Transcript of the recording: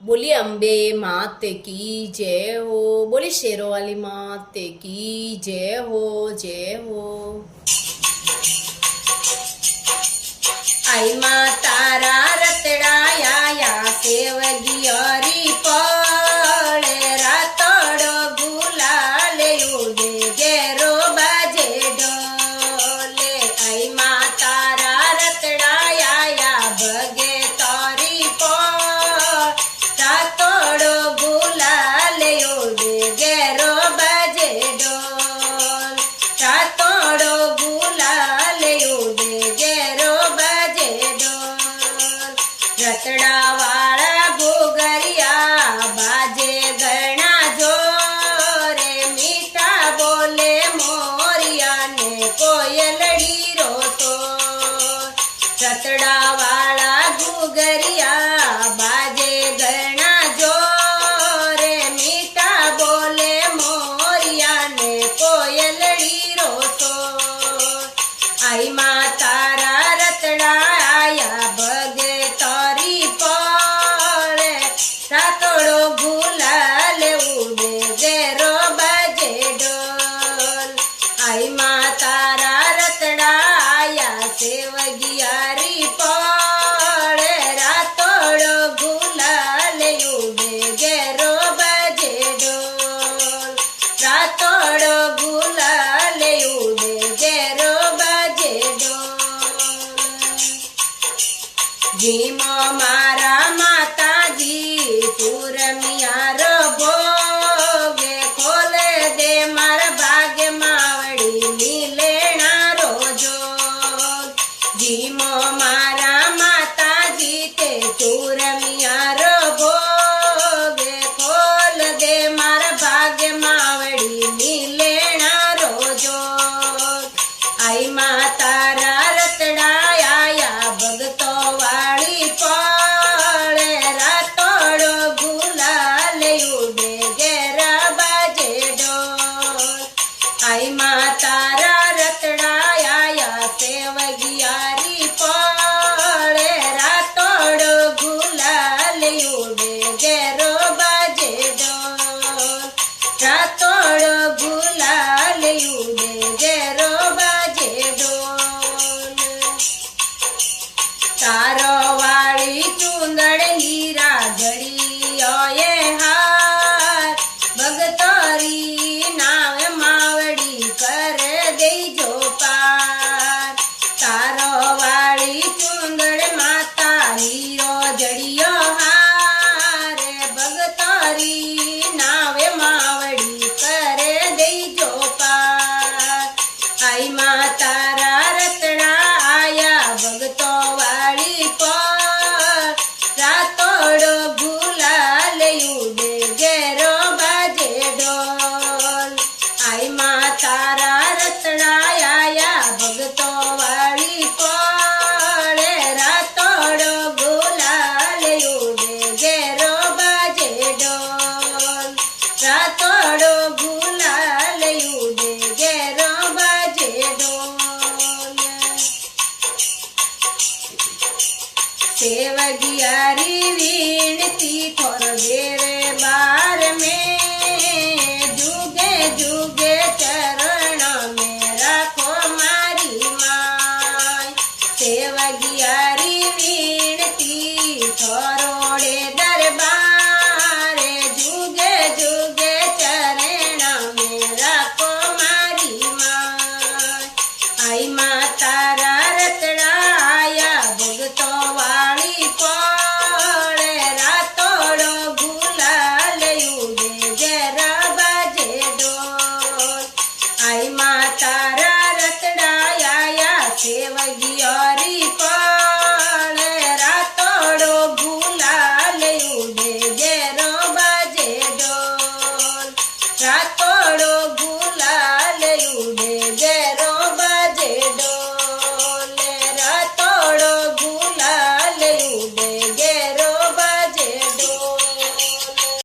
बोली अम्बे मात की जय हो। बोली शेरों वाली मात की जय हो, जय हो। आई माँ तारा रतड़ाया या सेवगियरी पड़े रातड़ो गुलाल उड़े गेरो बाजे डोले। आई माँ तारा रतड़ाया या बगे तारी पड़ रातड़ो गुलाल उड़े गेरो बाजे डोल। रातड़ो गुलाल उड़े गेरो रतड़ा वाला गोगरिया बाजे गणा जोरे मीठा बोले मोरिया ने कोयलड़ी रोतो। रतड़ा वाला गोगरिया बाजे गणा जोरे मीठा बोले मोरिया ने कोयलड़ी रोतो। आई माँ तारा रतड़ा आया बगे रातड़ो गुलाल उड़े गेरो बाजे डोल। आई माँ तारा रतड़ा आया सेवगियारी पड़े रातड़ो गुलाल उड़े गेरो बाजे डोल। रातड़ो गुलाल उड़े गेरो बाजे डोल। जीमो मारा माता पूरमियार भोगे खोले दे मार भाग्य मावड़ी मिलेना रोजो। जीमो मारा माता जी ते पूरमियार भोगे खोल दे मार भाग्य मावड़ी मिलेना रोजो। आई माँ तारा रतड़ा आया भगतो वाली पड़े रातड़ो गुलाल उड़े गेरा बाजे डोल। आई माँ तारा रतड़ा आया सेवगियारी पड़े रातड़ो गुलाल उड़े गेरो बाजे डोल। रातड़ो गुलाल उड़े गेरो बाजे डोल। तारो वाली चूंदड़ हीरा घड़ियोए हार भगतोरी नाव मावड़ी कर दे जो पार। तारो वाली चूंदड़ माता हीरो जड़ियो हार भगतोरी नाव मावड़ी कर दे जो पार। आई माँ तारा रतड़ा आया भगतो वाली पर रातड़ो गुलाल उड़े गेरो बाजे डोल। आई माँ तारा रतड़ा आया भगतो वाली पर रातड़ो गुलाल उड़े गेरो बाजे डोल। रातड़ो गुलाल उड़े गेरो बाजे डोल। सेवगियारी वीणती थोर बेरे बार में जुगे जुगे चरण में राखो मारी माय। सेवगियारी वीणती थोरोड़े दरबार जुगे जुगे चरण में राखो मारी माय। आई माँ तारा रतड़ा आया भगतो वाली पड़े रातड़ो गुलाल उड़े गेरा बाजे डोल। आई माँ तारा रतड़ा आया सेवगियारी पड़े रातड़ो गुलाल उड़े गेरो बाजे डोल। रातड़ो